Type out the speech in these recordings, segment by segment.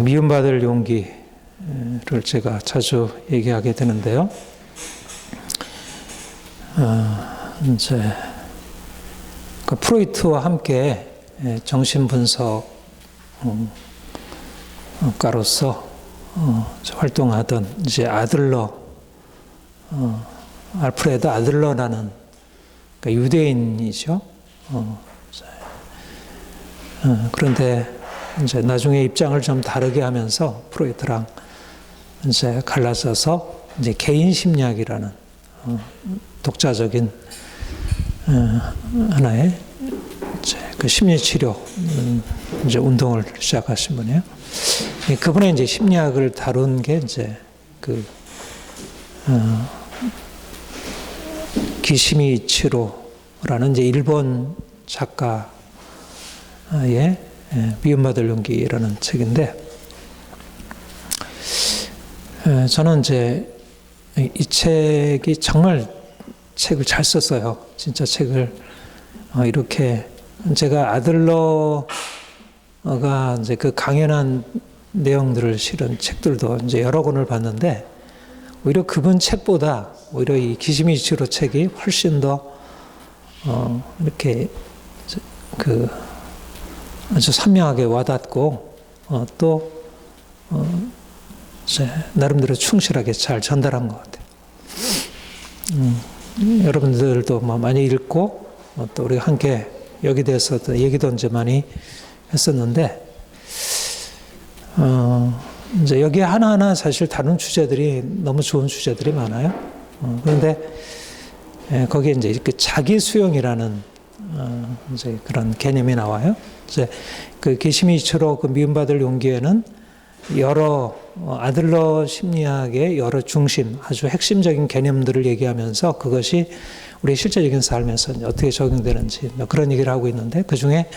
미움받을 용기를 제가 자주 얘기하게 되는데요. 이제 프로이트와 함께 정신분석가로서 활동하던 이제 알프레드 아들러라는 유대인이죠. 그런데 이제 나중에 입장을 좀 다르게 하면서 프로이트랑 이제 갈라서서 이제 개인 심리학이라는 독자적인 하나의 이제 그 심리 치료 이제 운동을 시작하신 분이에요. 그분의 이제 심리학을 다룬 게 이제 기시미 이치로라는 이제 일본 작가의 미움받을 용기라는 책인데, 저는 이제 이 책이 정말 책을 잘 썼어요. 진짜 책을 이렇게 제가 아들러가 이제 그 강연한 내용들을 실은 책들도 이제 여러 권을 봤는데, 오히려 그분 책보다 오히려 이 기시미 이치로 책이 훨씬 더 이렇게 아주 선명하게 와닿고 또 나름대로 충실하게 잘 전달한 것 같아요. 여러분들도 많이 읽고 또 우리가 함께 여기 대해서도 얘기도 이제 많이 했었는데, 이제 여기 하나하나 사실 다룬 주제들이 너무 좋은 주제들이 많아요. 그런데 거기에 이제 그 자기 수용이라는 이제 그런 개념이 나와요. 이제 그 기시미치로 그 미움받을 용기에는 여러 아들러 심리학의 여러 중심, 아주 핵심적인 개념들을 얘기하면서 그것이 우리 실제적인 삶에서 어떻게 적용되는지 그런 얘기를 하고 있는데, 그 중에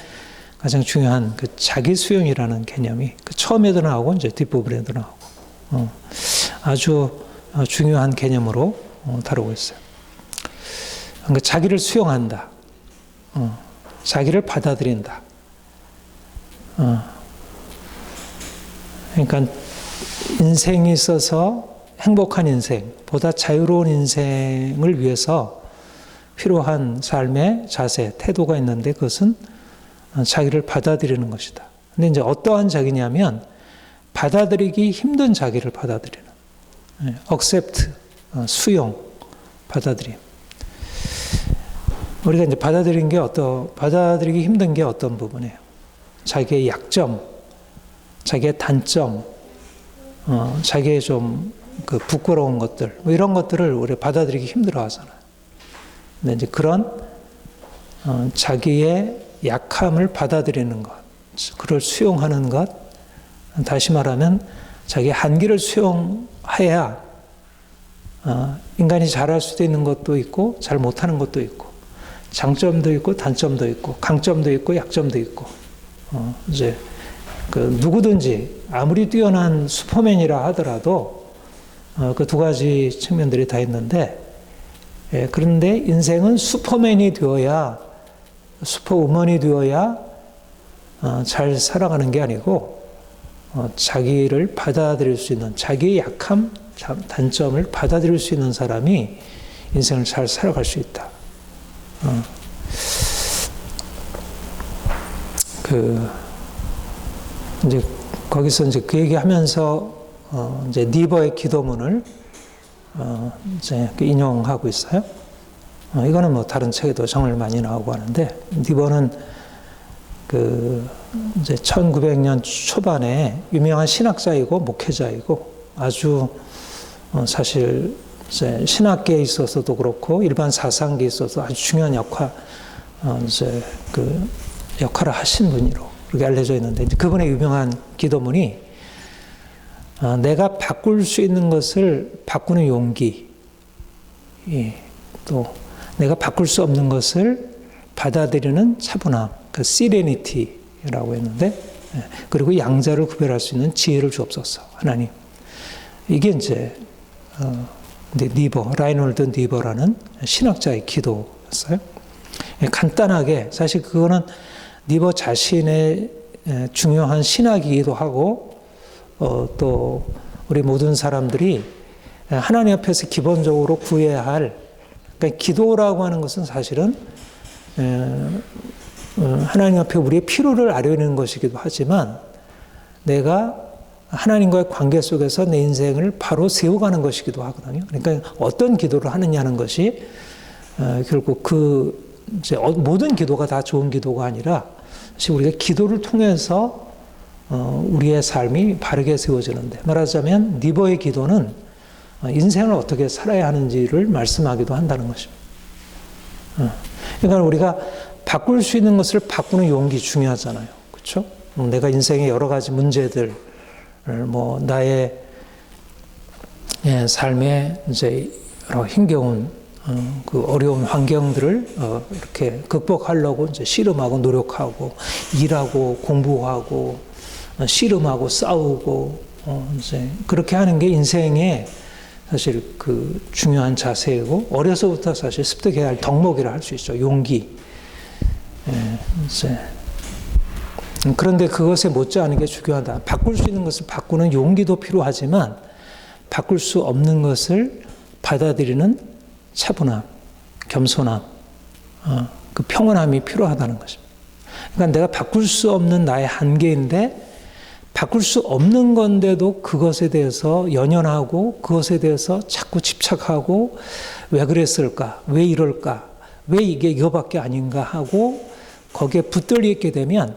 가장 중요한 그 자기 수용이라는 개념이 그 처음에도 나오고 이제 뒷부분에도 나오고 아주 중요한 개념으로 다루고 있어요. 그러니까 자기를 수용한다. 자기를 받아들인다. 그러니까 인생이 있어서 행복한 인생, 보다 자유로운 인생을 위해서 필요한 삶의 자세, 태도가 있는데 그것은 자기를 받아들이는 것이다. 근데 이제 어떠한 자기냐면 받아들이기 힘든 자기를 받아들이는, accept, 수용, 받아들임. 우리가 이제 받아들이기 힘든 게 어떤 부분이에요? 자기의 약점, 자기의 단점, 자기의 좀 그 부끄러운 것들, 이런 것들을 우리가 받아들이기 힘들어 하잖아요. 근데 이제 그런 자기의 약함을 받아들이는 것, 그걸 수용하는 것, 다시 말하면 자기의 한계를 수용해야 인간이 잘할 수도 있는 것도 있고 잘 못하는 것도 있고, 장점도 있고 단점도 있고, 강점도 있고 약점도 있고, 이제 누구든지 아무리 뛰어난 슈퍼맨이라 하더라도 그 두 가지 측면들이 다 있는데, 그런데 인생은 슈퍼맨이 되어야, 슈퍼우먼이 되어야 잘 살아가는 게 아니고 자기를 받아들일 수 있는, 자기의 약함, 단점을 받아들일 수 있는 사람이 인생을 잘 살아갈 수 있다. 이제 거기서 이제 그 얘기하면서 이제 니버의 기도문을 이제 인용하고 있어요. 이거는 뭐 다른 책에도 정말 많이 나오고 하는데, 니버는 이제 1900년 초반에 유명한 신학자이고 목회자이고 아주 사실 이제 신학계에 있어서도 그렇고 일반 사상계에 있어서 아주 중요한 역할을 하신 분으로 그렇게 알려져 있는데, 그분의 유명한 기도문이 내가 바꿀 수 있는 것을 바꾸는 용기, 또 내가 바꿀 수 없는 것을 받아들이는 차분함, 그 시레니티라고 했는데, 그리고 양자를 구별할 수 있는 지혜를 주옵소서, 하나님. 이게 이제 라이놀드 니버라는 신학자의 기도였어요. 간단하게, 사실 그거는 니버 자신의 중요한 신학이기도 하고 또 우리 모든 사람들이 하나님 앞에서 기본적으로 구해야 할, 그러니까 기도라고 하는 것은 사실은 하나님 앞에 우리의 필요를 아뢰는 것이기도 하지만 내가 하나님과의 관계 속에서 내 인생을 바로 세워가는 것이기도 하거든요. 그러니까 어떤 기도를 하느냐는 것이 결국 이제 모든 기도가 다 좋은 기도가 아니라 사실 우리가 기도를 통해서 우리의 삶이 바르게 세워지는데, 말하자면 니버의 기도는 인생을 어떻게 살아야 하는지를 말씀하기도 한다는 것입니다. 그러니까 우리가 바꿀 수 있는 것을 바꾸는 용기 중요하잖아요. 그렇죠? 내가 인생의 여러 가지 문제들, 나의 삶의 이제 여러 힘겨운 그 어려운 환경들을 이렇게 극복하려고 이제 씨름하고 노력하고 일하고 공부하고 씨름하고 싸우고 이제 그렇게 하는 게 인생의 사실 그 중요한 자세이고, 어려서부터 사실 습득해야 할 덕목이라 할 수 있죠. 용기. 이제 그런데 그것에 못지않은 게 중요하다. 바꿀 수 있는 것을 바꾸는 용기도 필요하지만 바꿀 수 없는 것을 받아들이는 차분함, 겸손함, 그 평온함이 필요하다는 것입니다. 그러니까 내가 바꿀 수 없는 나의 한계인데 바꿀 수 없는 건데도 그것에 대해서 연연하고 그것에 대해서 자꾸 집착하고 왜 그랬을까? 왜 이럴까? 왜 이거밖에 아닌가 하고 거기에 붙들려 있게 되면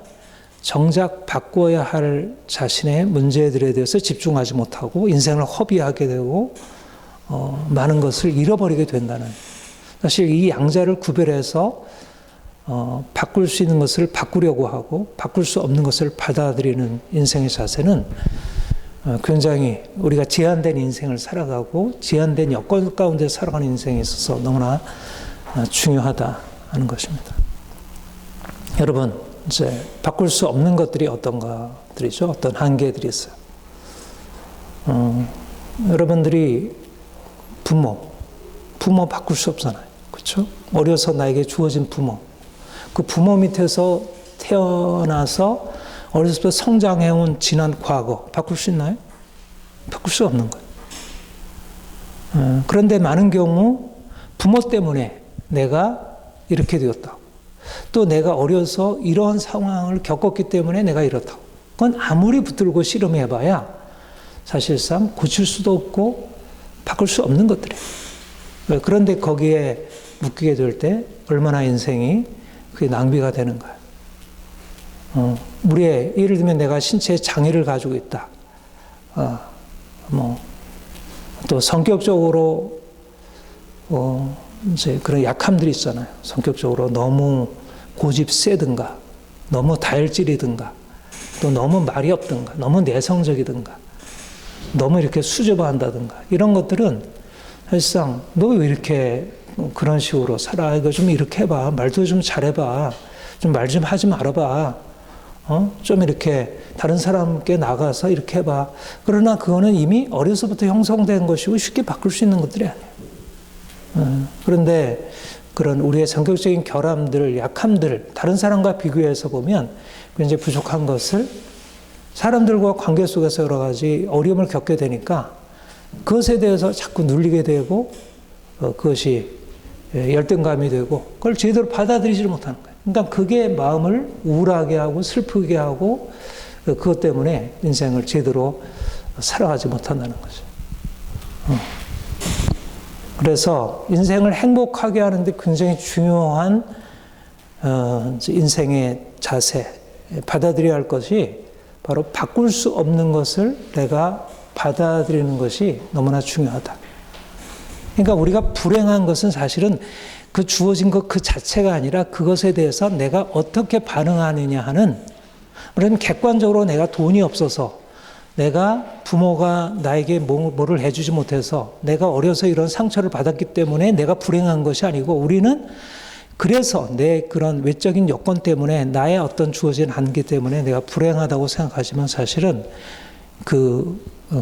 정작 바꿔야 할 자신의 문제들에 대해서 집중하지 못하고 인생을 허비하게 되고 많은 것을 잃어버리게 된다는, 사실 이 양자를 구별해서 바꿀 수 있는 것을 바꾸려고 하고 바꿀 수 없는 것을 받아들이는 인생의 자세는 굉장히 우리가 제한된 인생을 살아가고 제한된 여건 가운데 살아가는 인생에 있어서 너무나 중요하다 하는 것입니다. 여러분, 이제 바꿀 수 없는 것들이 어떤 것들이죠? 어떤 한계들이 있어요. 여러분들이 부모 바꿀 수 없잖아요. 그렇죠? 어려서 나에게 주어진 부모, 그 부모 밑에서 태어나서 어렸을 때 성장해온 지난 과거 바꿀 수 있나요? 바꿀 수 없는 거예요. 그런데 많은 경우 부모 때문에 내가 이렇게 되었다. 또 내가 어려서 이런 상황을 겪었기 때문에 내가 이렇다고. 그건 아무리 붙들고 씨름해봐야 사실상 고칠 수도 없고 바꿀 수 없는 것들이에요. 그런데 거기에 묶이게 될 때 얼마나 인생이 그게 낭비가 되는 거예요. 우리의 예를 들면 내가 신체에 장애를 가지고 있다. 또 성격적으로 이제 그런 약함들이 있잖아요. 성격적으로 너무 고집 세든가, 너무 다혈질이든가, 또 너무 말이 없든가, 너무 내성적이든가, 너무 이렇게 수줍어한다든가, 이런 것들은 사실상 너 왜 이렇게 그런 식으로 살아? 이거 좀 이렇게 해봐. 말도 좀 잘해봐. 좀 말 좀 하지 말아봐. 좀 이렇게 다른 사람께 나가서 이렇게 해봐. 그러나 그거는 이미 어려서부터 형성된 것이고 쉽게 바꿀 수 있는 것들이 아니에요. 그런데 그런 우리의 성격적인 결함들, 약함들, 다른 사람과 비교해서 보면 굉장히 부족한 것을 사람들과 관계 속에서 여러 가지 어려움을 겪게 되니까 그것에 대해서 자꾸 눌리게 되고 그것이 열등감이 되고 그걸 제대로 받아들이지 못하는 거예요. 그러니까 그게 마음을 우울하게 하고 슬프게 하고 그것 때문에 인생을 제대로 살아가지 못한다는 거죠. 그래서 인생을 행복하게 하는데 굉장히 중요한 인생의 자세, 받아들여야 할 것이 바로 바꿀 수 없는 것을 내가 받아들이는 것이 너무나 중요하다. 그러니까 우리가 불행한 것은 사실은 그 주어진 것 그 자체가 아니라 그것에 대해서 내가 어떻게 반응하느냐 하는, 물론 객관적으로 내가 돈이 없어서 내가 부모가 나에게 뭐를 해주지 못해서 내가 어려서 이런 상처를 받았기 때문에 내가 불행한 것이 아니고, 우리는 그래서 내 그런 외적인 여건 때문에 나의 어떤 주어진 한계 때문에 내가 불행하다고 생각하지만 사실은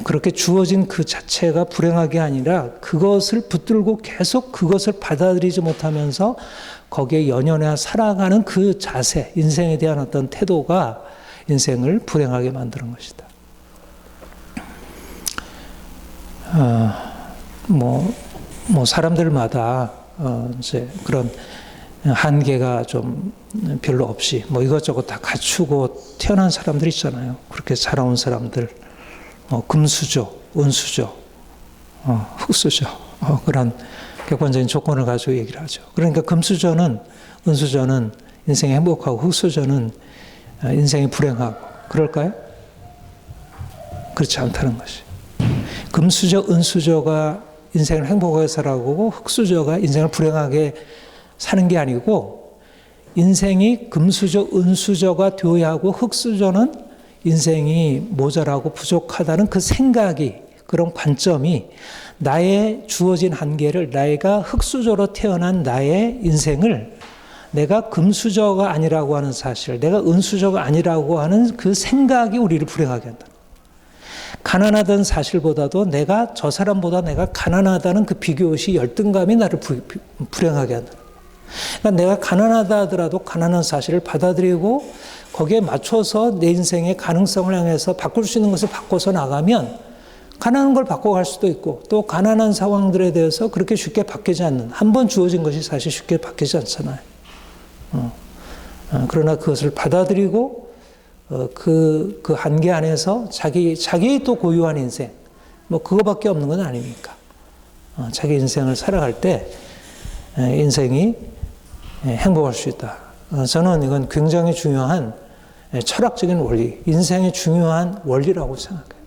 그렇게 주어진 그 자체가 불행하게 아니라 그것을 붙들고 계속 그것을 받아들이지 못하면서 거기에 연연해 살아가는 그 자세, 인생에 대한 어떤 태도가 인생을 불행하게 만드는 것이다. 사람들마다 이제 그런 한계가 좀 별로 없이 이것저것 다 갖추고 태어난 사람들 있잖아요. 그렇게 자라온 사람들, 금수저, 은수저, 흙수저, 그런 객관적인 조건을 가지고 얘기를 하죠. 그러니까 금수저는, 은수저는 인생이 행복하고 흙수저는 인생이 불행하고 그럴까요? 그렇지 않다는 것이. 금수저, 은수저가 인생을 행복하게 살아가고 흙수저가 인생을 불행하게 사는 게 아니고 인생이 금수저, 은수저가 되어야 하고 흙수저는 인생이 모자라고 부족하다는 그 생각이, 그런 관점이 나의 주어진 한계를, 내가 흙수저로 태어난 나의 인생을 내가 금수저가 아니라고 하는 사실, 내가 은수저가 아니라고 하는 그 생각이 우리를 불행하게 한다. 가난하다는 사실보다도 내가 저 사람보다 내가 가난하다는 그 비교시 열등감이 나를 불행하게 한다. 그러니까 내가 가난하다 하더라도 가난한 사실을 받아들이고 거기에 맞춰서 내 인생의 가능성을 향해서 바꿀 수 있는 것을 바꿔서 나가면 가난한 걸 바꿔갈 수도 있고, 또 가난한 상황들에 대해서 그렇게 쉽게 바뀌지 않는, 한 번 주어진 것이 사실 쉽게 바뀌지 않잖아요. 그러나 그것을 받아들이고 그 한계 안에서 자기 또 고유한 인생, 그거밖에 없는 건 아닙니까? 자기 인생을 살아갈 때 인생이 행복할 수 있다. 저는 이건 굉장히 중요한 철학적인 원리, 인생의 중요한 원리라고 생각해요.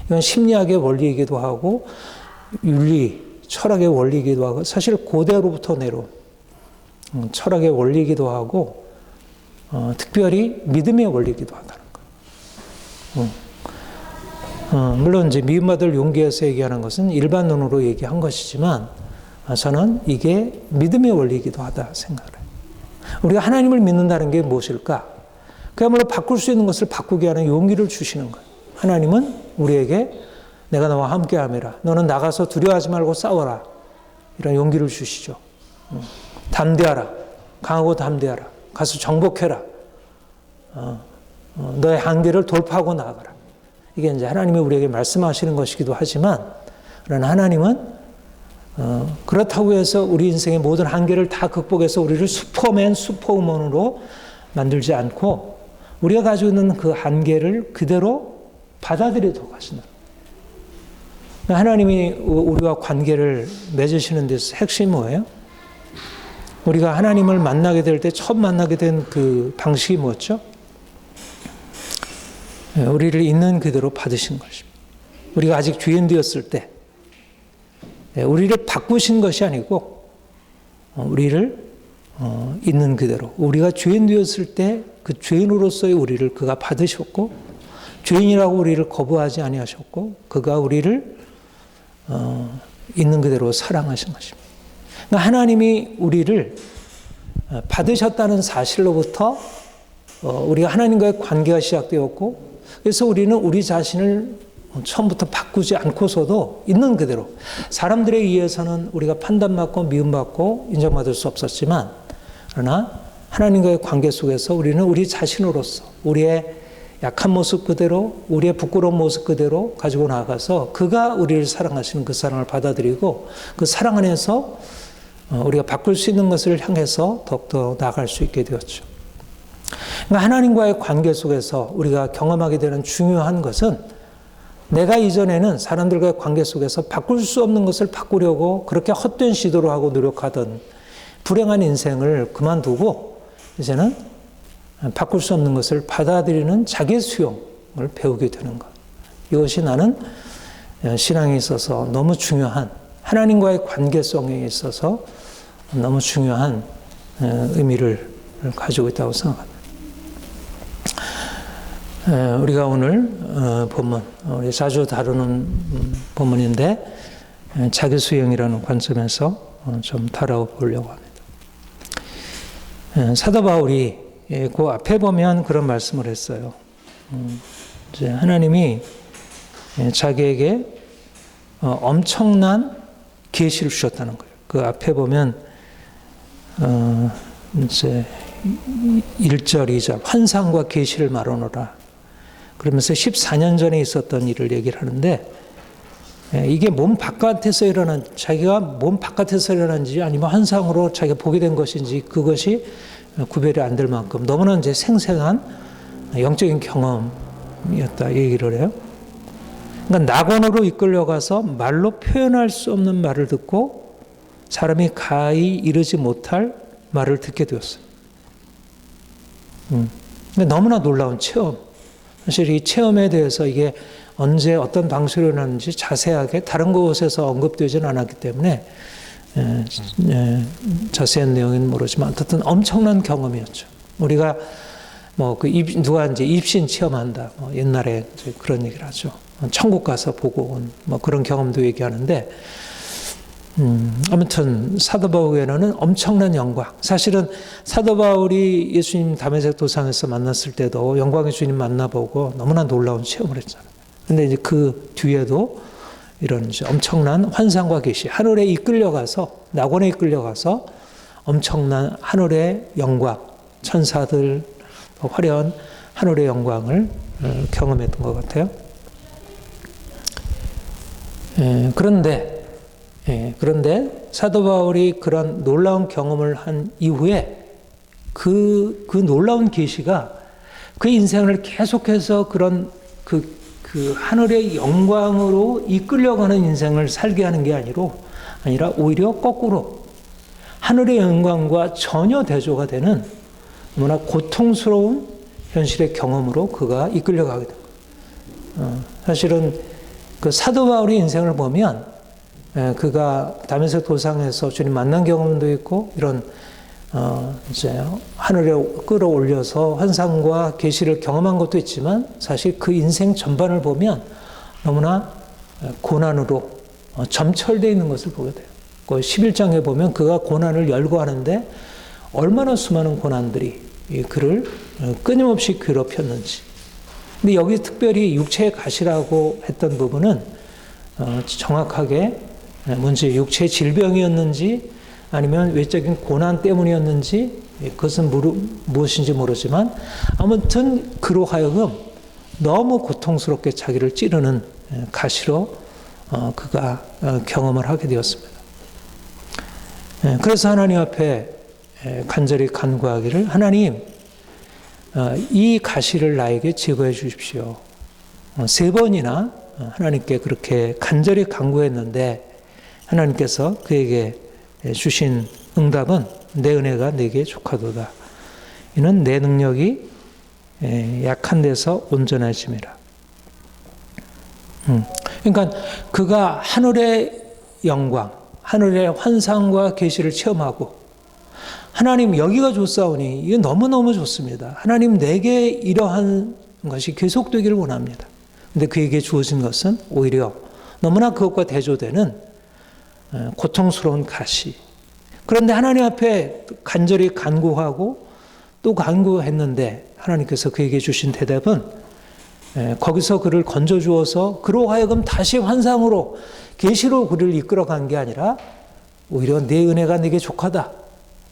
이건 심리학의 원리이기도 하고 윤리, 철학의 원리이기도 하고 사실 고대로부터 내려온 철학의 원리이기도 하고 특별히 믿음의 원리이기도 하다는 거. 물론 이제 미움받을 용기에서 얘기하는 것은 일반론으로 얘기한 것이지만 저는 이게 믿음의 원리이기도 하다 생각을 해요. 우리가 하나님을 믿는다는 게 무엇일까? 그야말로 바꿀 수 있는 것을 바꾸게 하는 용기를 주시는 거예요. 하나님은 우리에게 내가 너와 함께 함이라. 너는 나가서 두려워하지 말고 싸워라. 이런 용기를 주시죠. 담대하라. 강하고 담대하라. 가서 정복해라. 너의 한계를 돌파하고 나아가라. 이게 이제 하나님이 우리에게 말씀하시는 것이기도 하지만, 그러나 하나님은 그렇다고 해서 우리 인생의 모든 한계를 다 극복해서 우리를 슈퍼맨, 슈퍼우먼으로 만들지 않고 우리가 가지고 있는 그 한계를 그대로 받아들이도록 하신다. 하나님이 우리와 관계를 맺으시는 데서 핵심이 뭐예요? 우리가 하나님을 만나게 될 때 처음 만나게 된 그 방식이 뭐였죠? 우리를 있는 그대로 받으신 것입니다. 우리가 아직 죄인 되었을 때 우리를 바꾸신 것이 아니고 우리를 있는 그대로, 우리가 죄인 되었을 때 그 죄인으로서의 우리를 그가 받으셨고 죄인이라고 우리를 거부하지 아니하셨고 그가 우리를 있는 그대로 사랑하신 것입니다. 그러니까 하나님이 우리를 받으셨다는 사실로부터 우리가 하나님과의 관계가 시작되었고, 그래서 우리는 우리 자신을 처음부터 바꾸지 않고서도 있는 그대로, 사람들에 의해서는 우리가 판단받고 미움받고 인정받을 수 없었지만, 그러나 하나님과의 관계 속에서 우리는 우리 자신으로서 우리의 약한 모습 그대로, 우리의 부끄러운 모습 그대로 가지고 나가서 그가 우리를 사랑하시는 그 사랑을 받아들이고 그 사랑 안에서 우리가 바꿀 수 있는 것을 향해서 더욱더 나아갈 수 있게 되었죠. 그러니까 하나님과의 관계 속에서 우리가 경험하게 되는 중요한 것은, 내가 이전에는 사람들과의 관계 속에서 바꿀 수 없는 것을 바꾸려고 그렇게 헛된 시도를 하고 노력하던 불행한 인생을 그만두고 이제는 바꿀 수 없는 것을 받아들이는 자기 수용을 배우게 되는 것. 이것이 나는 신앙에 있어서 너무 중요한, 하나님과의 관계성에 있어서 너무 중요한 의미를 가지고 있다고 생각합니다. 우리가 오늘 본문, 우리 자주 다루는 본문인데 자기 수용이라는 관점에서 좀 다뤄보려고 합니다. 사도 바울이 그 앞에 보면 그런 말씀을 했어요. 이제 하나님이 자기에게 엄청난 계시를 주셨다는 거예요. 그 앞에 보면 이제 1절, 2절 환상과 계시를 말하노라. 그러면서 14년 전에 있었던 일을 얘기를 하는데, 이게 몸 바깥에서 자기가 몸 바깥에서 일어난지 아니면 환상으로 자기가 보게 된 것인지 그것이 구별이 안 될 만큼 너무나 이제 생생한 영적인 경험이었다 얘기를 해요. 그러니까 낙원으로 이끌려가서 말로 표현할 수 없는 말을 듣고 사람이 가히 이르지 못할 말을 듣게 되었어요. 너무나 놀라운 체험. 사실 이 체험에 대해서 이게 언제 어떤 방식으로 일어났는지 자세하게 다른 곳에서 언급되지는 않았기 때문에 자세한 내용은 모르지만 어쨌든 엄청난 경험이었죠. 우리가 누가 이제 입신 체험한다. 옛날에 이제 그런 얘기를 하죠. 천국 가서 보고 온 그런 경험도 얘기하는데 아무튼 사도 바울에게는 엄청난 영광. 사실은 사도 바울이 예수님 다메섹 도상에서 만났을 때도 영광의 주님 만나보고 너무나 놀라운 체험을 했잖아요. 근데 이제 그 뒤에도 이런 엄청난 환상과 계시, 하늘에 이끌려가서 낙원에 이끌려가서 엄청난 하늘의 영광, 천사들 화려한 하늘의 영광을 경험했던 것 같아요. 그런데 사도 바울이 그런 놀라운 경험을 한 이후에 그 놀라운 계시가 그 인생을 계속해서 그런 그 하늘의 영광으로 이끌려가는 인생을 살게 하는 게 아니라 오히려 거꾸로 하늘의 영광과 전혀 대조가 되는 너무나 고통스러운 현실의 경험으로 그가 이끌려가게 됩니다. 사실은 그 사도 바울의 인생을 보면 그가 다메섹 도상에서 주님 만난 경험도 있고 이런 이제 하늘에 끌어올려서 환상과 계시를 경험한 것도 있지만 사실 그 인생 전반을 보면 너무나 고난으로 점철되어 있는 것을 보게 돼요. 그 11장에 보면 그가 고난을 열거하는데 얼마나 수많은 고난들이 그를 끊임없이 괴롭혔는지. 근데 여기 특별히 육체의 가시라고 했던 부분은 정확하게 뭔지 육체의 질병이었는지 아니면 외적인 고난 때문이었는지 그것은 무엇인지 모르지만 아무튼 그로 하여금 너무 고통스럽게 자기를 찌르는 가시로 그가 경험을 하게 되었습니다. 그래서 하나님 앞에 간절히 간구하기를 하나님 이 가시를 나에게 제거해 주십시오. 3번이나 하나님께 그렇게 간절히 간구했는데 하나님께서 그에게 주신 응답은 내 은혜가 내게 족하도다. 이는 내 능력이 약한 데서 온전해짐이라. 그러니까 그가 하늘의 영광, 하늘의 환상과 계시를 체험하고 하나님 여기가 좋사오니 이게 너무너무 좋습니다. 하나님 내게 이러한 것이 계속되기를 원합니다. 근데 그에게 주어진 것은 오히려 너무나 그것과 대조되는 고통스러운 가시. 그런데 하나님 앞에 간절히 간구하고 또 간구했는데 하나님께서 그에게 주신 대답은 거기서 그를 건져주어서 그로 하여금 다시 환상으로 계시로 그를 이끌어간 게 오히려 내 은혜가 내게 족하다.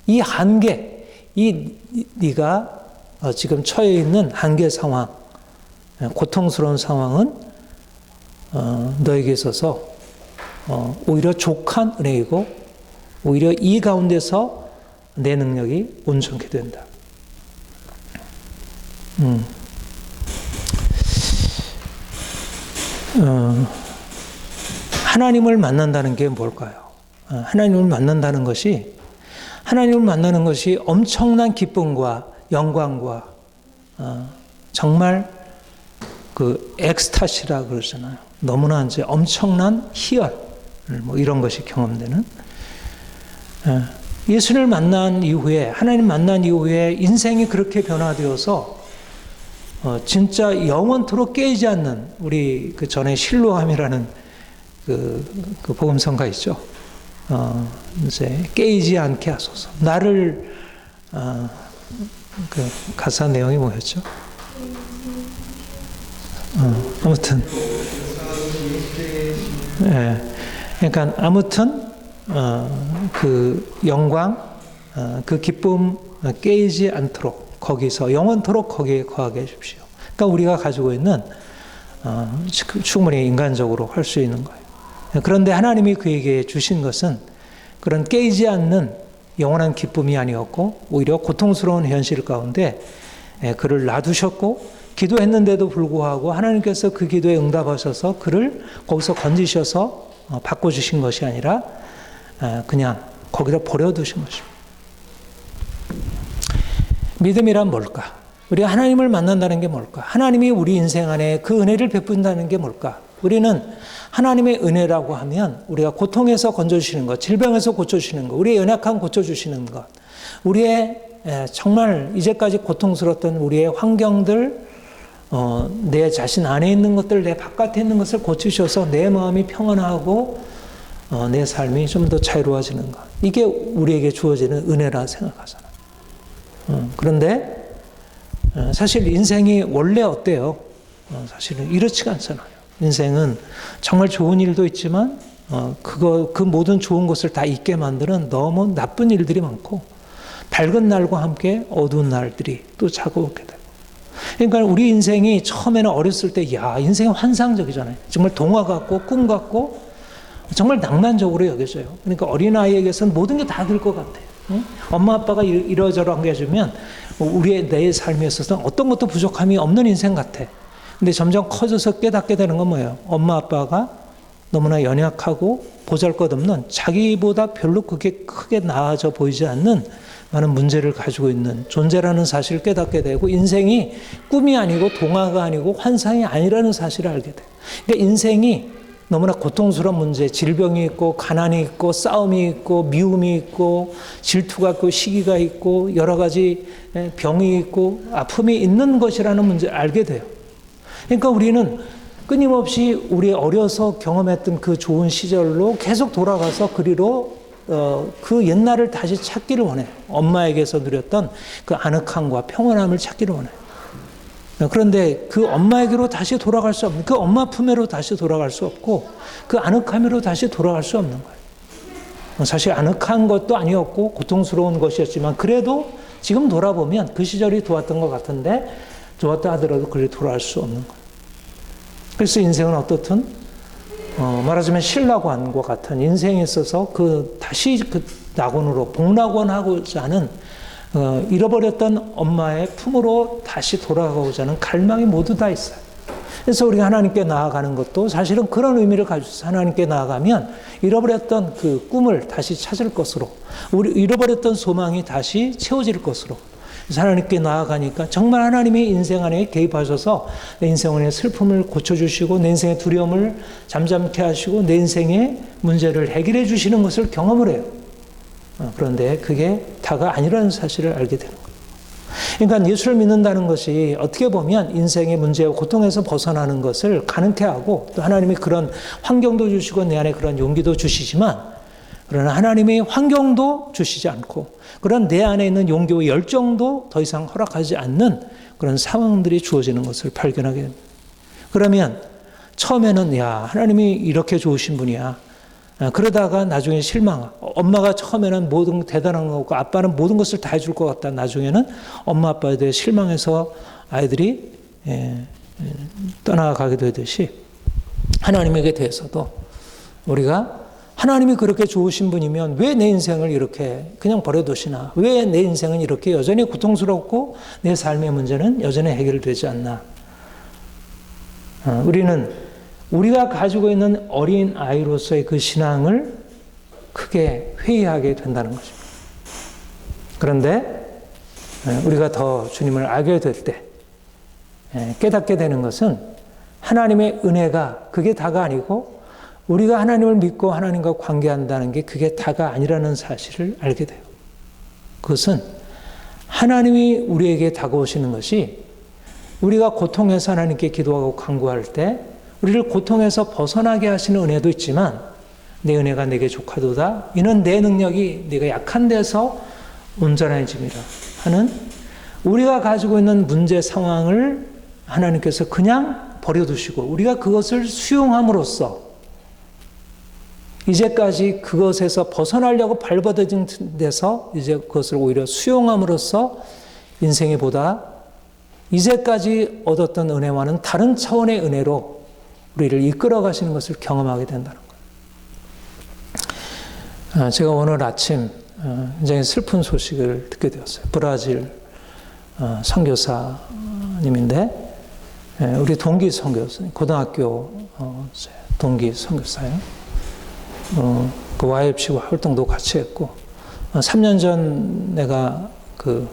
이 한계, 네가 지금 처해 있는 한계 상황, 고통스러운 상황은 너에게 있어서 오히려 족한 은혜이고 오히려 이 가운데서 내 능력이 온전케 된다. 하나님을 만난다는 게 뭘까요? 하나님을 만난다는 것이 하나님을 만나는 것이 엄청난 기쁨과 영광과 정말 그 엑스타시라 그러잖아요. 너무나 이제 엄청난 희열 이런 것이 경험되는 예수를 만난 이후에 하나님 만난 이후에 인생이 그렇게 변화되어서 진짜 영원토록 깨지지 않는 우리 그 전에 실로암이라는 그 복음성가 있죠. 이제 깨지지 않게 하소서. 나를 그 가사 내용이 뭐였죠? 아무튼 그러니까 아무튼 그 영광, 그 기쁨 깨지지 않도록 거기서 영원토록 거기에 거하게 해주십시오. 그러니까 우리가 가지고 있는 충분히 인간적으로 할 수 있는 거예요. 그런데 하나님이 그에게 주신 것은 그런 깨이지 않는 영원한 기쁨이 아니었고 오히려 고통스러운 현실 가운데 그를 놔두셨고 기도했는데도 불구하고 하나님께서 그 기도에 응답하셔서 그를 거기서 건지셔서 바꿔주신 것이 아니라 그냥 거기다 버려두신 것입니다. 믿음이란 뭘까? 우리가 하나님을 만난다는 게 뭘까? 하나님이 우리 인생 안에 그 은혜를 베푼다는 게 뭘까? 우리는 하나님의 은혜라고 하면 우리가 고통에서 건져주시는 것, 질병에서 고쳐주시는 것, 우리의 연약함 고쳐주시는 것, 우리의 정말 이제까지 고통스러웠던 우리의 환경들, 내 자신 안에 있는 것들, 내 바깥에 있는 것을 고치셔서 내 마음이 평안하고 내 삶이 좀 더 자유로워지는 것. 이게 우리에게 주어지는 은혜라 생각하잖아요. 그런데 사실 인생이 원래 어때요? 사실은 이렇지가 않잖아요. 인생은 정말 좋은 일도 있지만 그 모든 좋은 것을 다 잊게 만드는 너무 나쁜 일들이 많고 밝은 날과 함께 어두운 날들이 또 자꾸 오게 되고. 그러니까 우리 인생이 처음에는 어렸을 때 인생이 환상적이잖아요. 정말 동화 같고 꿈 같고 정말 낭만적으로 여겨져요. 그러니까 어린아이에게서는 모든 게 다 될 것 같아요. 엄마 아빠가 이러저러한 게 해주면 내 삶에 있어서 어떤 것도 부족함이 없는 인생 같아. 근데 점점 커져서 깨닫게 되는 건 뭐예요? 엄마 아빠가 너무나 연약하고 보잘것없는 자기보다 별로 그게 크게 나아져 보이지 않는 많은 문제를 가지고 있는 존재라는 사실을 깨닫게 되고 인생이 꿈이 아니고 동화가 아니고 환상이 아니라는 사실을 알게 돼요. 그러니까 인생이 너무나 고통스러운 문제, 질병이 있고 가난이 있고 싸움이 있고 미움이 있고 질투가 있고 시기가 있고 여러 가지 병이 있고 아픔이 있는 것이라는 문제를 알게 돼요. 그러니까 우리는 끊임없이 우리 어려서 경험했던 그 좋은 시절로 계속 돌아가서 그리로 그 옛날을 다시 찾기를 원해요. 엄마에게서 누렸던 그 아늑함과 평온함을 찾기를 원해요. 그런데 그 엄마에게로 다시 돌아갈 수 없는, 그 엄마 품에로 다시 돌아갈 수 없고 그 아늑함으로 다시 돌아갈 수 없는 거예요. 사실 아늑한 것도 아니었고 고통스러운 것이었지만 그래도 지금 돌아보면 그 시절이 좋았던 것 같은데 좋았다 하더라도 그리 돌아갈 수 없는 거예요. 그래서 인생은 어떻든 말하자면 신라관과 같은 인생에 있어서 다시 그 낙원으로 복낙원하고자 하는 잃어버렸던 엄마의 품으로 다시 돌아가고자 하는 갈망이 모두 다 있어요. 그래서 우리가 하나님께 나아가는 것도 사실은 그런 의미를 가지고 있어요. 하나님께 나아가면 잃어버렸던 그 꿈을 다시 찾을 것으로, 우리 잃어버렸던 소망이 다시 채워질 것으로. 그래서 하나님께 나아가니까 정말 하나님이 인생 안에 개입하셔서 내 인생 안의 슬픔을 고쳐주시고 내 인생의 두려움을 잠잠케 하시고 내 인생의 문제를 해결해 주시는 것을 경험을 해요. 그런데 그게 다가 아니라는 사실을 알게 되는 거예요. 그러니까 예수를 믿는다는 것이 어떻게 보면 인생의 문제와 고통에서 벗어나는 것을 가능케 하고 또 하나님이 그런 환경도 주시고 내 안에 그런 용기도 주시지만 그러나 하나님이 환경도 주시지 않고 그런 내 안에 있는 용기와 열정도 더 이상 허락하지 않는 그런 상황들이 주어지는 것을 발견하게 됩니다. 그러면 처음에는 하나님이 이렇게 좋으신 분이야. 그러다가 나중에 실망하고 엄마가 처음에는 모든 대단한 거고 아빠는 모든 것을 다 해줄 것 같다. 나중에는 엄마 아빠에 대해 실망해서 아이들이 떠나가게 되듯이 하나님에게 대해서도 우리가 하나님이 그렇게 좋으신 분이면 왜 내 인생을 이렇게 그냥 버려두시나? 왜 내 인생은 이렇게 여전히 고통스럽고 내 삶의 문제는 여전히 해결되지 않나? 우리가 가지고 있는 어린 아이로서의 그 신앙을 크게 회의하게 된다는 것입니다. 그런데 우리가 더 주님을 알게 될 때 깨닫게 되는 것은 하나님의 은혜가 그게 다가 아니고 우리가 하나님을 믿고 하나님과 관계한다는 게 그게 다가 아니라는 사실을 알게 돼요. 그것은 하나님이 우리에게 다가오시는 것이 우리가 고통해서 하나님께 기도하고 간구할 때 우리를 고통에서 벗어나게 하시는 은혜도 있지만 내 은혜가 내게 족하도다. 이는 내 능력이 네가 약한 데서 온전해짐이라 하는 우리가 가지고 있는 문제 상황을 하나님께서 그냥 버려두시고 우리가 그것을 수용함으로써 이제까지 그것에서 벗어나려고 발버둥 데서 이제 그것을 오히려 수용함으로써 인생이 보다 이제까지 얻었던 은혜와는 다른 차원의 은혜로 우리를 이끌어 가시는 것을 경험하게 된다는 거예요. 제가 오늘 아침 굉장히 슬픈 소식을 듣게 되었어요. 브라질 선교사님인데 우리 동기 선교사, 고등학교 동기 선교사예요. 그 YFC 활동도 같이 했고 3년 전 내가 그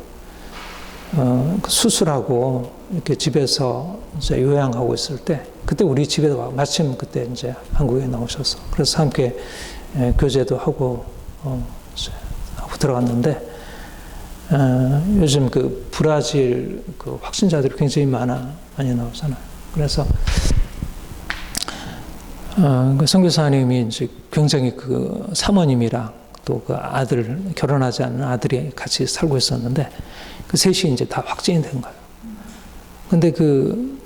수술하고 이렇게 집에서 이제 요양하고 있을 때 그때 우리 집에 마침 그때 이제 한국에 나오셔서 그래서 함께 교제도 하고 들어갔는데 요즘 그 브라질 그 확진자들이 굉장히 많이 나오잖아요. 그래서 그 선교사님이 이제 굉장히 그 사모님이랑 또 그 아들 결혼하지 않은 아들이 같이 살고 있었는데 그 셋이 이제 다 확진이 된 거예요. 근데 그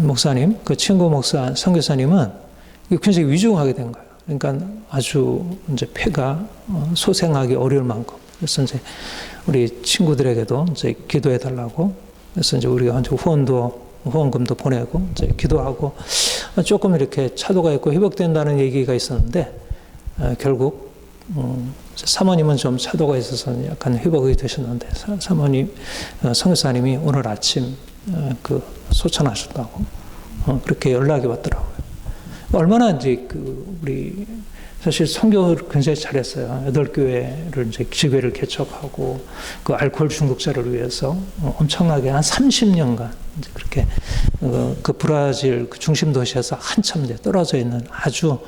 목사님, 그 친구 목사 선교사님은 굉장히 위중하게 된 거예요. 그러니까 아주 이제 폐가 소생하기 어려울 만큼. 그래서 이제 우리 친구들에게도 이제 기도해 달라고. 그래서 이제 우리가 후원금도 보내고 이제 기도하고 조금 이렇게 차도가 있고 회복된다는 얘기가 있었는데 결국 사모님은 좀 차도가 있어서 약간 회복이 되셨는데 사모님 선교사님이 오늘 아침 그 소천하셨다고 그렇게 연락이 왔더라고요. 얼마나 이제 그 우리 사실 선교를 굉장히 잘했어요. 8교회를 이제 지교회를 개척하고 그 알코올 중독자를 위해서 엄청나게 한 30년간 이제 그렇게 그 브라질 그 중심 도시에서 한참 이제 떨어져 있는 아주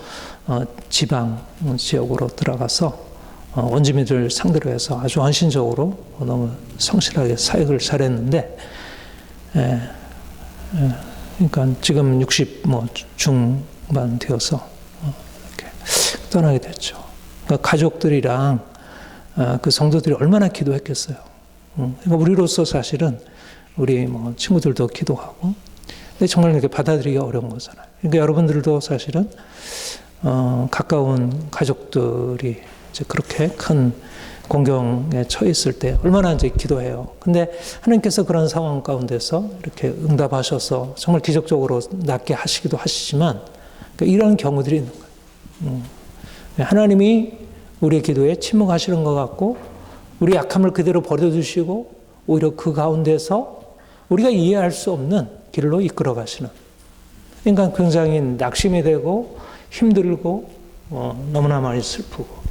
지방 지역으로 들어가서 원주민들 상대로 해서 아주 헌신적으로 너무 성실하게 사역을 잘했는데 그러니까 지금 60 중반 되어서 이렇게 떠나게 됐죠. 그러니까 가족들이랑 그 성도들이 얼마나 기도했겠어요. 그러니까 우리로서 사실은 우리 친구들도 기도하고, 근데 정말 이렇게 받아들이기 어려운 거잖아요. 그러니까 여러분들도 사실은 가까운 가족들이 이제 그렇게 큰 공경에 처해 있을 때 얼마나 이제 기도해요. 근데 하나님께서 그런 상황 가운데서 이렇게 응답하셔서 정말 기적적으로 낫게 하시기도 하시지만 이런 경우들이 있는 거예요. 하나님이 우리의 기도에 침묵하시는 것 같고 우리 약함을 그대로 버려두시고 오히려 그 가운데서 우리가 이해할 수 없는 길로 이끌어 가시는, 그러니까 굉장히 낙심이 되고 힘들고 너무나 많이 슬프고.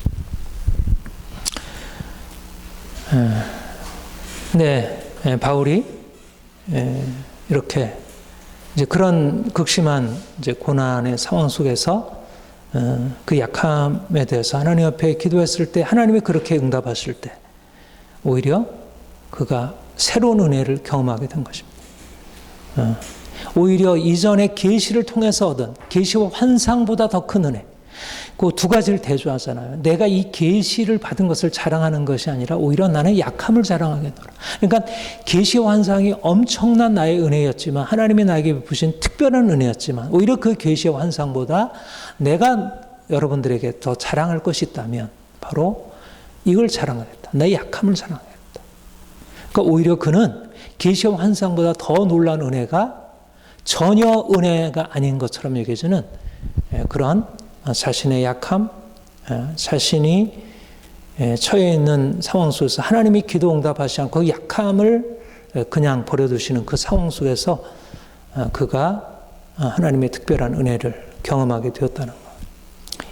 바울이 이렇게 이제 그런 극심한 이제 고난의 상황 속에서 그 약함에 대해서 하나님 앞에 기도했을 때 하나님이 그렇게 응답하실 때 오히려 그가 새로운 은혜를 경험하게 된 것입니다. 오히려 이전의 계시를 통해서 얻은 계시와 환상보다 더 큰 은혜, 그 두 가지를 대조하잖아요. 내가 이 계시를 받은 것을 자랑하는 것이 아니라 오히려 나는 약함을 자랑하겠노라. 그러니까 계시와 환상이 엄청난 나의 은혜였지만, 하나님이 나에게 베푸신 특별한 은혜였지만 오히려 그 계시와 환상보다 내가 여러분들에게 더 자랑할 것이 있다면 바로 이걸 자랑하겠다. 나의 약함을 자랑하겠다. 그러니까 오히려 그는 계시와 환상보다 더 놀라운 은혜가 전혀 은혜가 아닌 것처럼 여겨지는 그런 자신의 약함, 자신이 처해 있는 상황 속에서 하나님이 기도 응답하시지 않고 그 약함을 그냥 버려두시는 그 상황 속에서 그가 하나님의 특별한 은혜를 경험하게 되었다는 것.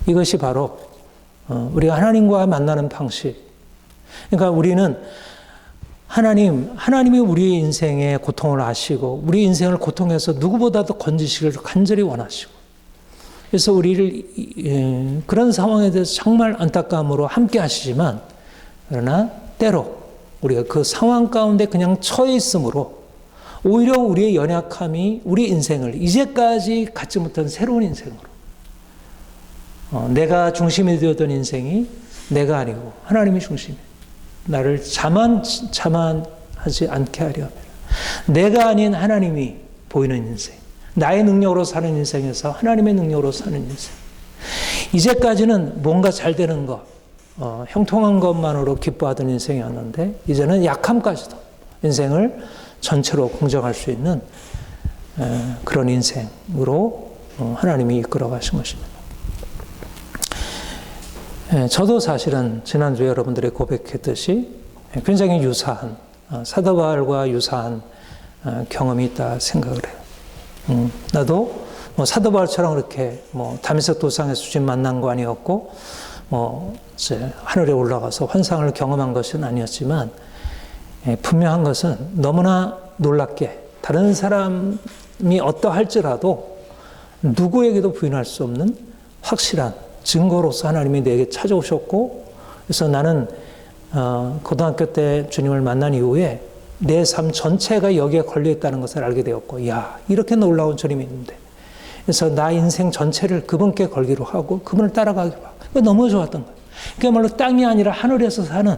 이것이 바로 우리가 하나님과 만나는 방식. 그러니까 우리는 하나님이 우리 인생의 고통을 아시고 우리 인생을 고통에서 누구보다도 건지시기를 간절히 원하시고, 그래서 우리를 그런 상황에 대해서 정말 안타까움으로 함께 하시지만, 그러나 때로 우리가 그 상황 가운데 그냥 처해 있으므로 오히려 우리의 연약함이 우리 인생을 이제까지 갖지 못한 새로운 인생으로, 내가 중심이 되었던 인생이 내가 아니고 하나님이 중심이에요. 나를 자만하지 않게 하려 합니다. 내가 아닌 하나님이 보이는 인생, 나의 능력으로 사는 인생에서 하나님의 능력으로 사는 인생. 이제까지는 뭔가 잘 되는 것, 형통한 것만으로 기뻐하던 인생이었는데 이제는 약함까지도 인생을 전체로 공정할 수 있는 그런 인생으로 하나님이 이끌어 가신 것입니다. 저도 사실은 지난주에 여러분들이 고백했듯이 굉장히 유사한, 사도 바울과 유사한 경험이 있다 생각을 해요. 나도 뭐 사도 바울처럼 그렇게 뭐 다메섹 도상에서 주님 만난 거 아니었고, 이제 하늘에 올라가서 환상을 경험한 것은 아니었지만, 분명한 것은 너무나 놀랍게 다른 사람이 어떠할지라도 누구에게도 부인할 수 없는 확실한 증거로서 하나님이 내게 찾아오셨고, 그래서 나는 고등학교 때 주님을 만난 이후에 내 삶 전체가 여기에 걸려 있다는 것을 알게 되었고, 이렇게 놀라운 주님이 있는데, 그래서 나 인생 전체를 그분께 걸기로 하고 그분을 따라가기로 하고, 너무 좋았던 거예요. 그야말로 땅이 아니라 하늘에서 사는,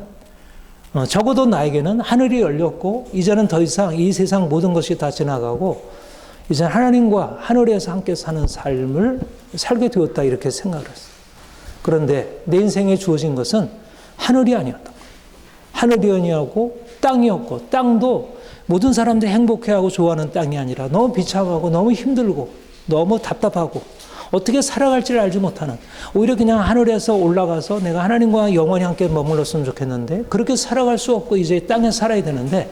적어도 나에게는 하늘이 열렸고 이제는 더 이상 이 세상 모든 것이 다 지나가고 이제 하나님과 하늘에서 함께 사는 삶을 살게 되었다, 이렇게 생각을 했어요. 그런데 내 인생에 주어진 것은 하늘이 아니었던 거예요. 하늘이 아니었고 땅이었고, 땅도 모든 사람들이 행복해하고 좋아하는 땅이 아니라 너무 비참하고 너무 힘들고 너무 답답하고 어떻게 살아갈지를 알지 못하는, 오히려 그냥 하늘에서 올라가서 내가 하나님과 영원히 함께 머물렀으면 좋겠는데 그렇게 살아갈 수 없고 이제 땅에 살아야 되는데,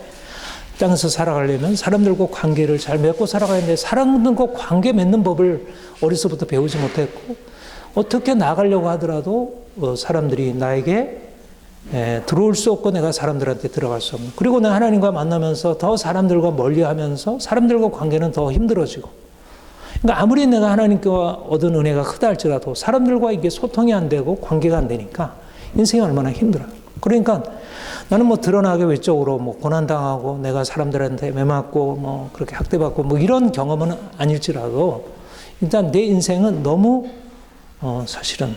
땅에서 살아가려면 사람들과 관계를 잘 맺고 살아가야 되는데 사람들과 관계 맺는 법을 어려서부터 배우지 못했고, 어떻게 나가려고 하더라도 사람들이 나에게 들어올 수 없고 내가 사람들한테 들어갈 수 없는, 그리고 내가 하나님과 만나면서 더 사람들과 멀리하면서 사람들과 관계는 더 힘들어지고, 그러니까 아무리 내가 하나님과 얻은 은혜가 크다 할지라도 사람들과 이게 소통이 안 되고 관계가 안 되니까 인생이 얼마나 힘들어요. 그러니까 나는 뭐 드러나게 외적으로 뭐 고난당하고 내가 사람들한테 매맞고 뭐 그렇게 학대받고 뭐 이런 경험은 아닐지라도 일단 내 인생은 너무 사실은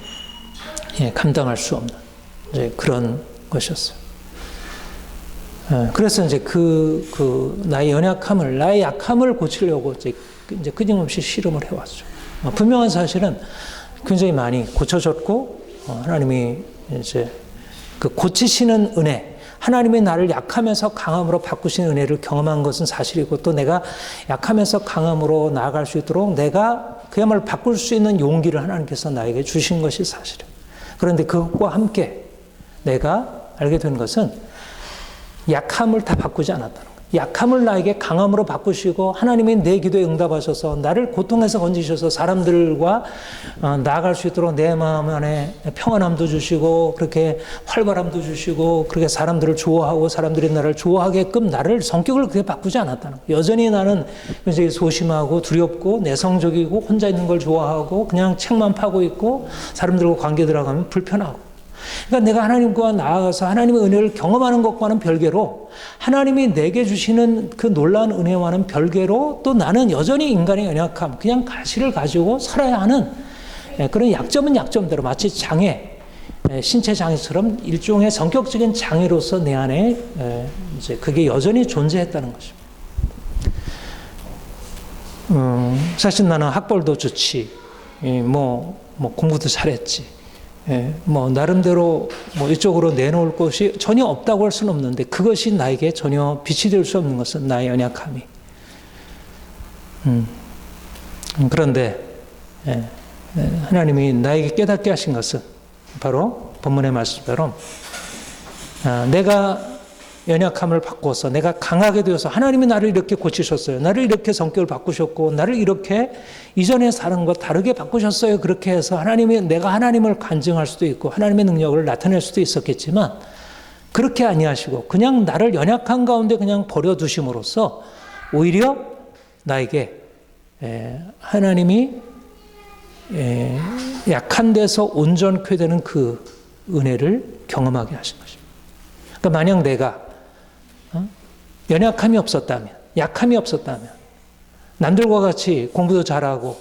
감당할 수 없는 이제 그런 것이었어요. 그래서 이제 나의 연약함을, 나의 약함을 고치려고 이제 끊임없이 실험을 해왔죠. 분명한 사실은 굉장히 많이 고쳐졌고, 하나님이 이제 그 고치시는 은혜, 하나님이 나를 약함에서 강함으로 바꾸시는 은혜를 경험한 것은 사실이고, 또 내가 약함에서 강함으로 나아갈 수 있도록 내가 그야말로 바꿀 수 있는 용기를 하나님께서 나에게 주신 것이 사실이에요. 그런데 그것과 함께 내가 알게 된 것은 약함을 다 바꾸지 않았다는 거예요. 약함을 나에게 강함으로 바꾸시고 하나님이 내 기도에 응답하셔서 나를 고통에서 건지셔서 사람들과 나아갈 수 있도록 내 마음 안에 평안함도 주시고 그렇게 활발함도 주시고 그렇게 사람들을 좋아하고 사람들이 나를 좋아하게끔 나를 성격을 그렇게 바꾸지 않았다는 거예요. 여전히 나는 굉장히 소심하고 두렵고 내성적이고 혼자 있는 걸 좋아하고 그냥 책만 파고 있고 사람들과 관계 들어가면 불편하고, 그러니까 내가 하나님과 나아가서 하나님의 은혜를 경험하는 것과는 별개로 하나님이 내게 주시는 그 놀라운 은혜와는 별개로 또 나는 여전히 인간의 연약함, 그냥 가시를 가지고 살아야 하는 그런 약점은 약점대로 마치 장애, 신체 장애처럼 일종의 성격적인 장애로서 내 안에 이제 그게 여전히 존재했다는 것입니다. 사실 나는 학벌도 좋지, 뭐 공부도 잘했지. 뭐 나름대로 뭐 이쪽으로 내놓을 것이 전혀 없다고 할 수는 없는데 그것이 나에게 전혀 빛이 될 수 없는 것은 나의 연약함이. 그런데 하나님이 나에게 깨닫게 하신 것은 바로 본문의 말씀처럼 내가 연약함을 바꿔서 내가 강하게 되어서 하나님이 나를 이렇게 고치셨어요. 나를 이렇게 성격을 바꾸셨고 나를 이렇게 이전에 사는 것 다르게 바꾸셨어요. 그렇게 해서 내가 하나님을 간증할 수도 있고 하나님의 능력을 나타낼 수도 있었겠지만 그렇게 아니하시고 그냥 나를 연약한 가운데 그냥 버려두심으로써 오히려 나에게 하나님이 약한 데서 온전케 되는 그 은혜를 경험하게 하신 것입니다. 그러니까 만약 내가 연약함이 없었다면, 약함이 없었다면, 남들과 같이 공부도 잘하고,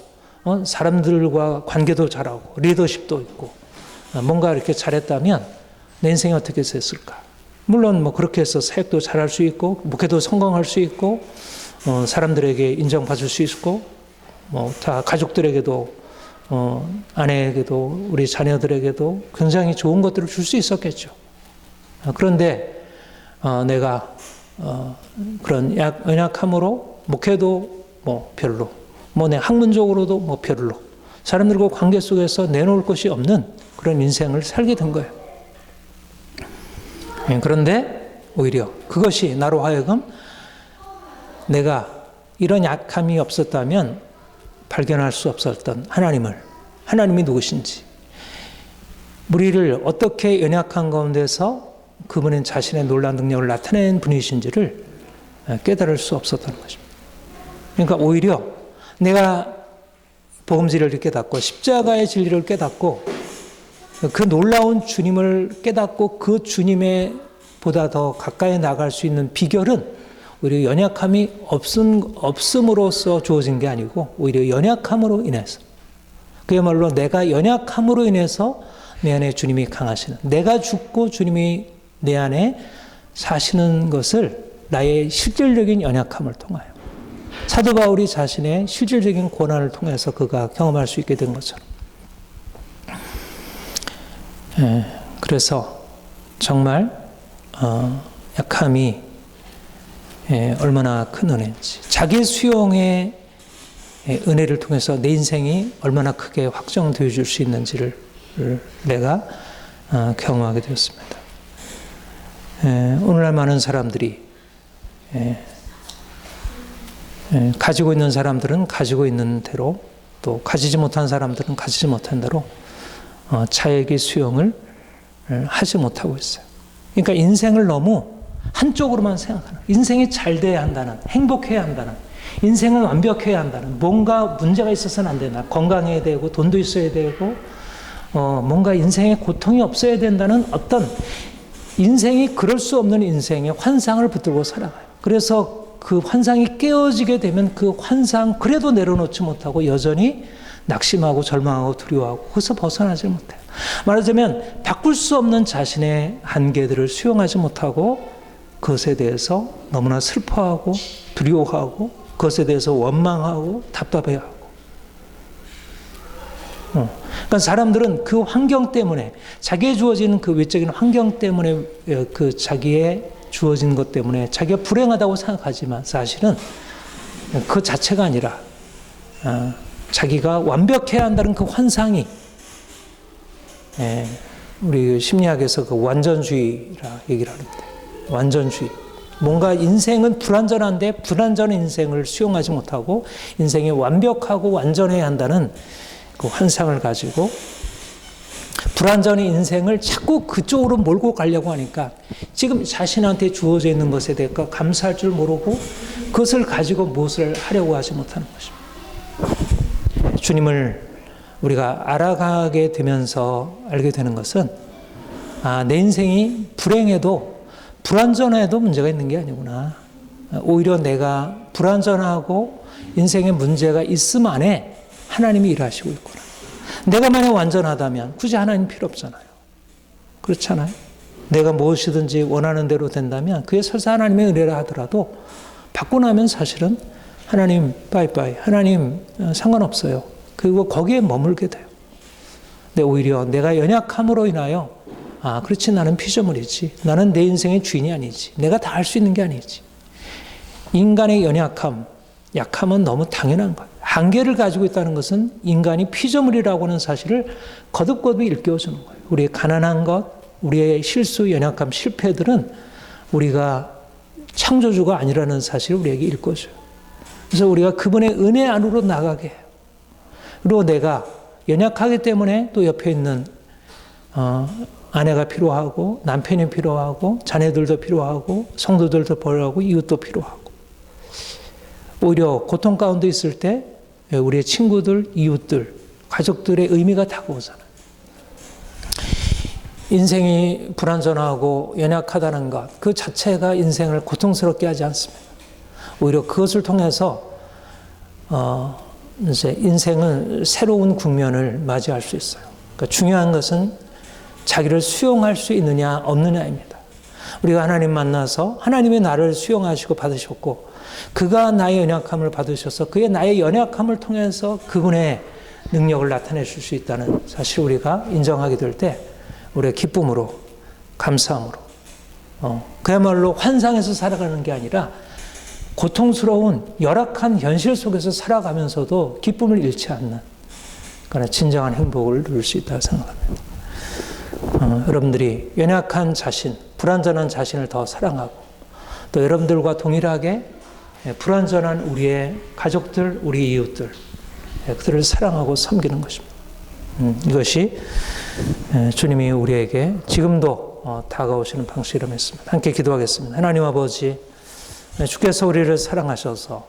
사람들과 관계도 잘하고, 리더십도 있고, 뭔가 이렇게 잘했다면 내 인생이 어떻게 됐을까? 물론 뭐 그렇게 해서 사역도 잘할 수 있고, 목회도 성공할 수 있고, 사람들에게 인정받을 수 있고, 뭐 다 가족들에게도, 아내에게도, 우리 자녀들에게도 굉장히 좋은 것들을 줄 수 있었겠죠. 그런데 내가 그런 연약함으로 목회도 뭐 별로, 뭐 내 학문적으로도 뭐 별로, 사람들과 관계 속에서 내놓을 것이 없는 그런 인생을 살게 된 거예요. 그런데 오히려 그것이 나로 하여금 내가 이런 약함이 없었다면 발견할 수 없었던 하나님이 누구신지, 우리를 어떻게 연약한 가운데서 그분은 자신의 놀라운 능력을 나타낸 분이신지를 깨달을 수 없었다는 것입니다. 그러니까 오히려 내가 복음 진리를 깨닫고 십자가의 진리를 깨닫고 그 놀라운 주님을 깨닫고 그 주님에 보다 더 가까이 나갈 수 있는 비결은 오히려 연약함이 없음으로써 주어진 게 아니고 오히려 연약함으로 인해서, 그야말로 내가 연약함으로 인해서 내 안에 주님이 강하시는, 내가 죽고 주님이 내 안에 사시는 것을 나의 실질적인 연약함을 통하여, 사도 바울이 자신의 실질적인 고난을 통해서 그가 경험할 수 있게 된 것처럼. 그래서 정말 약함이 얼마나 큰 은혜인지, 자기 수용의 은혜를 통해서 내 인생이 얼마나 크게 확정되어 줄 수 있는지를 내가 경험하게 되었습니다. 오늘날 많은 사람들이 가지고 있는 사람들은 가지고 있는 대로, 또 가지지 못한 사람들은 가지지 못한 대로 자액의 수용을 하지 못하고 있어요. 그러니까 인생을 너무 한쪽으로만 생각하는, 인생이 잘 돼야 한다는, 행복해야 한다는, 인생은 완벽해야 한다는, 뭔가 문제가 있어서는 안 된다, 건강해야 되고 돈도 있어야 되고 뭔가 인생에 고통이 없어야 된다는 어떤 인생이 그럴 수 없는 인생의 환상을 붙들고 살아가요. 그래서 그 환상이 깨어지게 되면 그 환상 그래도 내려놓지 못하고 여전히 낙심하고 절망하고 두려워하고 거기서 벗어나지 못해요. 말하자면 바꿀 수 없는 자신의 한계들을 수용하지 못하고 그것에 대해서 너무나 슬퍼하고 두려워하고 그것에 대해서 원망하고 답답해하고. 그러니까 사람들은 그 환경 때문에, 자기에 주어지는 그 외적인 환경 때문에, 그 자기의 주어진 것 때문에 자기가 불행하다고 생각하지만 사실은 그 자체가 아니라 자기가 완벽해야 한다는 그 환상이, 우리 심리학에서 그 완전주의라 얘기를 하는데, 완전주의. 뭔가 인생은 불완전한데 불완전한 인생을 수용하지 못하고 인생이 완벽하고 완전해야 한다는 그 환상을 가지고 불완전한 인생을 자꾸 그쪽으로 몰고 가려고 하니까 지금 자신한테 주어져 있는 것에 대해서 감사할 줄 모르고 그것을 가지고 무엇을 하려고 하지 못하는 것입니다. 주님을 우리가 알아가게 되면서 알게 되는 것은 내 인생이 불행해도 불완전해도 문제가 있는 게 아니구나. 오히려 내가 불완전하고 인생에 문제가 있음 안에 하나님이 일하시고 있구나. 내가 만약 완전하다면 굳이 하나님 필요 없잖아요. 그렇잖아요. 내가 무엇이든지 원하는 대로 된다면 그게 설사 하나님의 은혜라 하더라도 받고 나면 사실은 하나님 빠이빠이, 하나님 상관없어요. 그리고 거기에 머물게 돼요. 근데 오히려 내가 연약함으로 인하여 그렇지, 나는 피조물이지, 나는 내 인생의 주인이 아니지, 내가 다 할 수 있는 게 아니지. 인간의 연약함, 약함은 너무 당연한 거예요. 한계를 가지고 있다는 것은 인간이 피조물이라고 하는 사실을 거듭거듭 일깨워주는 거예요. 우리의 가난한 것, 우리의 실수, 연약함, 실패들은 우리가 창조주가 아니라는 사실을 우리에게 일깨워줘요. 그래서 우리가 그분의 은혜 안으로 나가게 해요. 그리고 내가 연약하기 때문에 또 옆에 있는 아내가 필요하고 남편이 필요하고 자녀들도 필요하고 성도들도 필요하고 이웃도 필요하고, 오히려 고통 가운데 있을 때 우리의 친구들, 이웃들, 가족들의 의미가 다가오잖아요. 인생이 불완전하고 연약하다는 것, 그 자체가 인생을 고통스럽게 하지 않습니다. 오히려 그것을 통해서 이제 인생은 새로운 국면을 맞이할 수 있어요. 그러니까 중요한 것은 자기를 수용할 수 있느냐 없느냐입니다. 우리가 하나님 만나서 하나님이 나를 수용하시고 받으셨고 그가 나의 연약함을 받으셔서 그의 나의 연약함을 통해서 그분의 능력을 나타내실 수 있다는 사실 우리가 인정하게 될 때 우리의 기쁨으로, 감사함으로, 그야말로 환상에서 살아가는 게 아니라 고통스러운 열악한 현실 속에서 살아가면서도 기쁨을 잃지 않는 그러나 진정한 행복을 누릴 수 있다고 생각합니다. 여러분들이 연약한 자신, 불완전한 자신을 더 사랑하고 또 여러분들과 동일하게 불완전한 우리의 가족들, 우리 이웃들, 그들을 사랑하고 섬기는 것입니다. 이것이 주님이 우리에게 지금도 다가오시는 방식이라 믿습니다. 함께 기도하겠습니다. 하나님 아버지, 주께서 우리를 사랑하셔서